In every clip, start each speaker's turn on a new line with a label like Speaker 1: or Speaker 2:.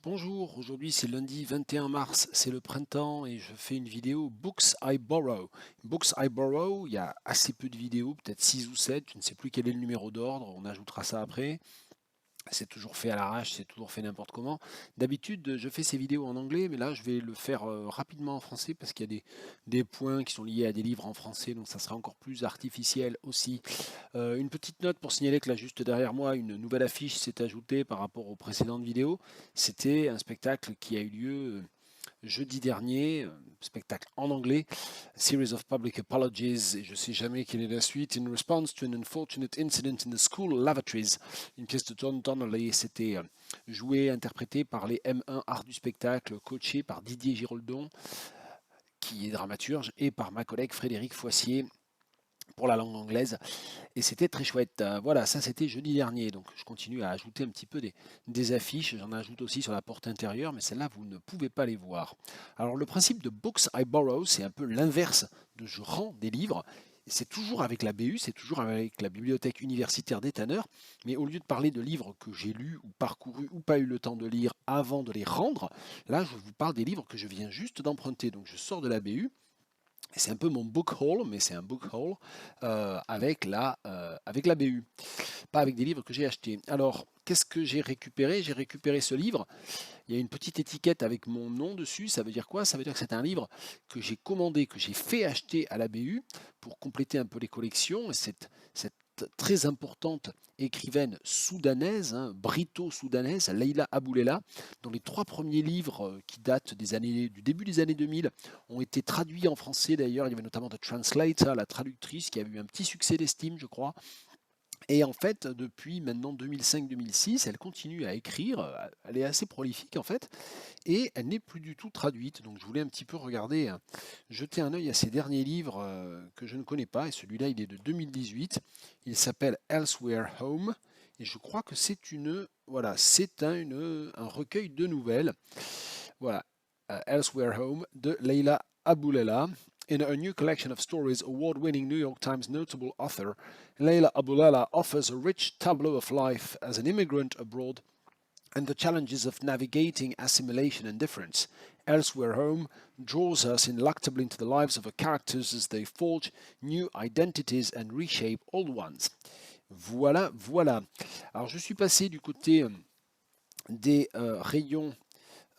Speaker 1: Bonjour, aujourd'hui c'est lundi 21 mars, c'est le printemps et je fais une vidéo Books I Borrow. Books I Borrow, il y a assez peu de vidéos, peut-être 6 ou 7, je ne sais plus quel est le numéro d'ordre, on ajoutera ça après. C'est toujours fait à l'arrache, c'est toujours fait n'importe comment. D'habitude, je fais ces vidéos en anglais, mais là, je vais le faire rapidement en français parce qu'il y a des points qui sont liés à des livres en français, donc ça sera encore plus artificiel aussi. Une petite note pour signaler que là, juste derrière moi, une nouvelle affiche s'est ajoutée par rapport aux précédentes vidéos. C'était un spectacle qui a eu lieu jeudi dernier, spectacle en anglais, Series of Public Apologies, et je ne sais jamais quelle est la suite, In Response to an Unfortunate Incident in the School Lavatories, une pièce de John Donnelly. C'était joué, interprété par les M1 Art du spectacle, coaché par Didier Giroldon, qui est dramaturge, et par ma collègue Frédéric Foissier pour la langue anglaise. Et c'était très chouette. Voilà, ça c'était jeudi dernier. Donc je continue à ajouter un petit peu des affiches. J'en ajoute aussi sur la porte intérieure, mais celles-là, vous ne pouvez pas les voir. Alors le principe de Books I Borrow, c'est un peu l'inverse de je rends des livres. C'est toujours avec la BU, c'est toujours avec la bibliothèque universitaire des Tanneurs, mais au lieu de parler de livres que j'ai lus ou parcourus ou pas eu le temps de lire avant de les rendre, là je vous parle des livres que je viens juste d'emprunter. Donc je sors de la BU, c'est un peu mon book haul, mais c'est un book haul avec la BU, pas avec des livres que j'ai achetés. Alors, qu'est-ce que j'ai récupéré? J'ai récupéré ce livre. Il y a une petite étiquette avec mon nom dessus. Ça veut dire quoi? Ça veut dire que c'est un livre que j'ai commandé, que j'ai fait acheter à la BU pour compléter un peu les collections. Et cette très importante écrivaine soudanaise, hein, brito-soudanaise, Leila Aboulela, dont les trois premiers livres qui datent du début des années 2000 ont été traduits en français d'ailleurs. Il y avait notamment The Translator, la traductrice, qui a eu un petit succès d'estime, je crois. Et en fait, depuis maintenant 2005-2006, elle continue à écrire, elle est assez prolifique en fait, et elle n'est plus du tout traduite. Donc je voulais un petit peu regarder, jeter un œil à ses derniers livres que je ne connais pas, et celui-là il est de 2018, il s'appelle Elsewhere Home, et je crois que voilà, c'est un recueil de nouvelles. Voilà, Elsewhere Home de Leila Aboulela. In a new collection of stories, award-winning New York Times notable author Leila Aboulela offers a rich tableau of life as an immigrant abroad and the challenges of navigating assimilation and difference. Elsewhere Home draws us ineluctably into the lives of her characters as they forge new identities and reshape old ones. Voilà, voilà. Alors je suis passé du côté des rayons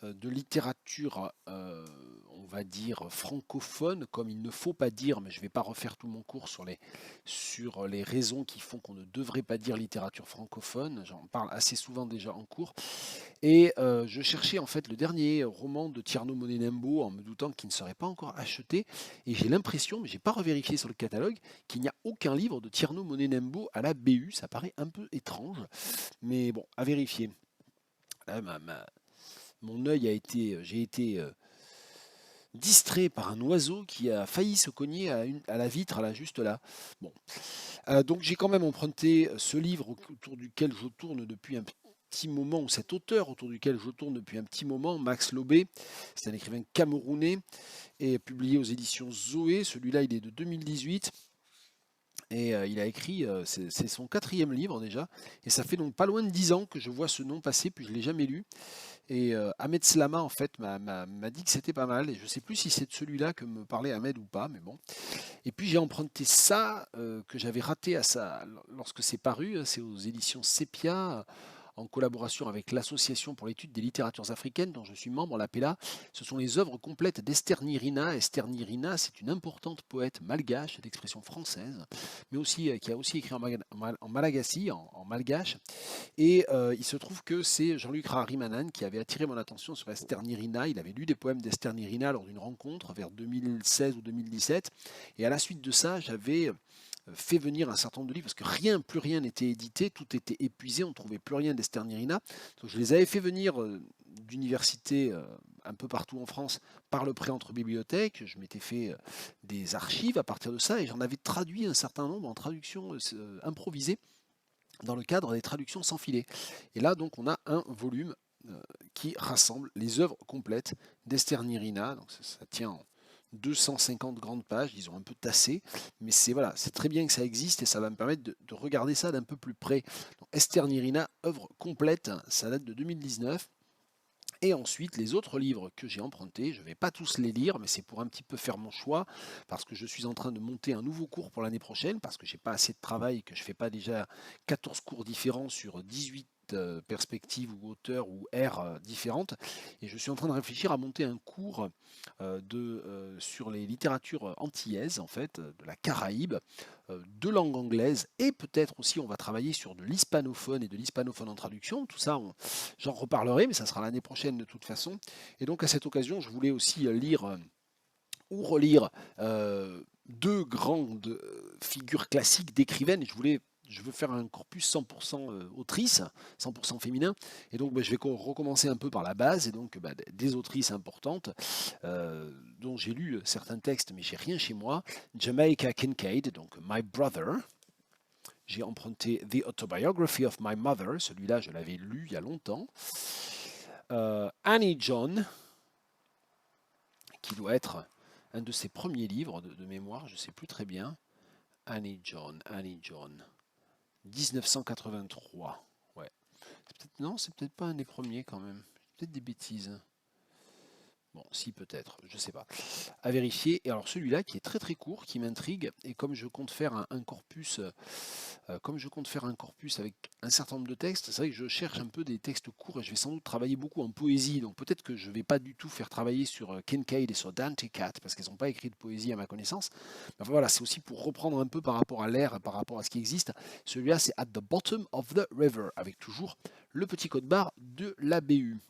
Speaker 1: de littérature, on va dire, francophone, comme il ne faut pas dire, mais je ne vais pas refaire tout mon cours sur les raisons qui font qu'on ne devrait pas dire littérature francophone. J'en parle assez souvent déjà en cours. Et je cherchais en fait le dernier roman de Tierno Monenembo en me doutant qu'il ne serait pas encore acheté. Et j'ai l'impression, mais je n'ai pas revérifié sur le catalogue, qu'il n'y a aucun livre de Tierno Monenembo à la BU. Ça paraît un peu étrange, mais bon, à vérifier. Là, mon œil j'ai été distrait par un oiseau qui a failli se cogner à la vitre, là, juste là. Bon, donc j'ai quand même emprunté ce livre autour duquel je tourne depuis un petit moment, ou cet auteur autour duquel je tourne depuis un petit moment, Max Lobé. C'est un écrivain camerounais et publié aux éditions Zoé. Celui-là, il est de 2018. Et il a écrit, c'est son quatrième livre déjà, et ça fait donc pas loin de 10 ans que je vois ce nom passer, puis je ne l'ai jamais lu. Et Ahmed Slama, en fait, m'a dit que c'était pas mal. Et je ne sais plus si c'est de celui-là que me parlait Ahmed ou pas, mais bon. Et puis j'ai emprunté ça, que j'avais raté lorsque c'est paru. C'est aux éditions Sepia, en collaboration avec l'Association pour l'étude des littératures africaines, dont je suis membre, l'APELA. Ce sont les œuvres complètes d'Esther Nirina. Esther Nirina, c'est une importante poète malgache d'expression française, mais aussi qui a aussi écrit en malagasy, en malgache. Et il se trouve que c'est Jean-Luc Raharimanan qui avait attiré mon attention sur Esther Nirina. Il avait lu des poèmes d'Esther Nirina lors d'une rencontre vers 2016 ou 2017. Et à la suite de ça, j'avais fait venir un certain nombre de livres parce que plus rien n'était édité, tout était épuisé, on ne trouvait plus rien d'Esther Nirina. Donc je les avais fait venir d'universités un peu partout en France par le prêt entre bibliothèques. Je m'étais fait des archives à partir de ça et j'en avais traduit un certain nombre en traduction improvisée dans le cadre des traductions sans filet. Et là, donc, on a un volume qui rassemble les œuvres complètes d'Esther Nirina. Donc, ça tient en 250 grandes pages, disons un peu tassées, mais c'est voilà, c'est très bien que ça existe et ça va me permettre de regarder ça d'un peu plus près. Donc, Esther Nirina, œuvre complète, ça date de 2019. Et ensuite, les autres livres que j'ai empruntés, je ne vais pas tous les lire, mais c'est pour un petit peu faire mon choix, parce que je suis en train de monter un nouveau cours pour l'année prochaine, parce que j'ai pas assez de travail, que je ne fais pas déjà 14 cours différents sur 18 perspectives ou auteurs ou ères différentes. Et je suis en train de réfléchir à monter un cours sur les littératures antillaises, en fait, de la Caraïbe, de langue anglaise, et peut-être aussi on va travailler sur de l'hispanophone et de l'hispanophone en traduction. Tout ça, j'en reparlerai, mais ça sera l'année prochaine de toute façon. Et donc à cette occasion, je voulais aussi lire ou relire deux grandes figures classiques d'écrivaines. Je veux faire un corpus 100% autrice, 100% féminin. Et donc, je vais recommencer un peu par la base. Et donc, des autrices importantes dont j'ai lu certains textes, mais j'ai rien chez moi. Jamaica Kincaid, donc My Brother. J'ai emprunté The Autobiography of My Mother. Celui-là, je l'avais lu il y a longtemps. Annie John, qui doit être un de ses premiers livres de mémoire, je ne sais plus très bien. Annie John, 1983. Ouais. Non, c'est peut-être pas un des premiers quand même. Peut-être des bêtises. Bon, si peut-être, je sais pas. À vérifier. Et alors celui-là qui est très très court, qui m'intrigue, et comme je compte faire un corpus, avec un certain nombre de textes, c'est vrai que je cherche un peu des textes courts et je vais sans doute travailler beaucoup en poésie. Donc peut-être que je vais pas du tout faire travailler sur Kincaid et sur Dante Cat parce qu'ils n'ont pas écrit de poésie à ma connaissance. Mais enfin, voilà, c'est aussi pour reprendre un peu par rapport à l'air, par rapport à ce qui existe. Celui-là, c'est At the Bottom of the River, avec toujours le petit code barre de la BU.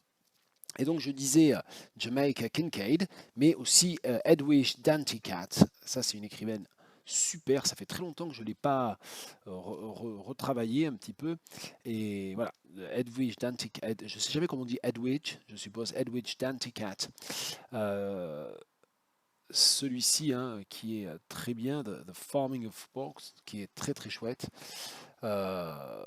Speaker 1: Et donc je disais Jamaica Kincaid, mais aussi Edwidge Danticat. Ça, c'est une écrivaine super. Ça fait très longtemps que je ne l'ai pas retravaillé un petit peu. Et voilà, Edwidge Danticat. Je ne sais jamais comment on dit Edwidge, je suppose Edwidge Danticat. Celui-ci, hein, qui est très bien, The Farming of Books, qui est très très chouette. Euh,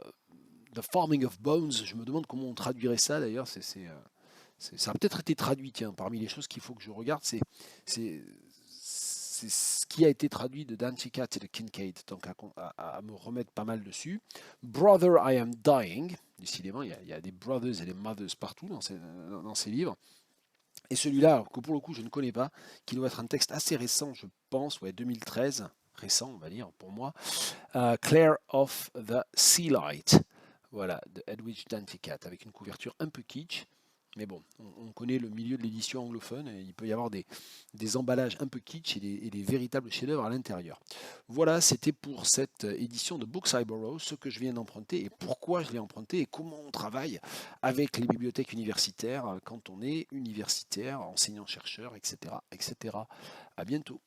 Speaker 1: The Farming of Bones, je me demande comment on traduirait ça d'ailleurs. Ça a peut-être été traduit, tiens, parmi les choses qu'il faut que je regarde, c'est ce qui a été traduit de Danticat et de Kincaid, donc à me remettre pas mal dessus. Brother, I am dying, décidément, il y a des brothers et des mothers partout dans ces livres. Et celui-là, que pour le coup je ne connais pas, qui doit être un texte assez récent, je pense, ouais, 2013, récent on va dire pour moi, Clare of the Sea Light, voilà, de Edwidge Danticat, avec une couverture un peu kitsch. Mais bon, on connaît le milieu de l'édition anglophone, et il peut y avoir des emballages un peu kitsch et des véritables chefs-d'œuvre à l'intérieur. Voilà, c'était pour cette édition de Books I Borrow, ce que je viens d'emprunter et pourquoi je l'ai emprunté et comment on travaille avec les bibliothèques universitaires quand on est universitaire, enseignant-chercheur, etc., etc. À bientôt.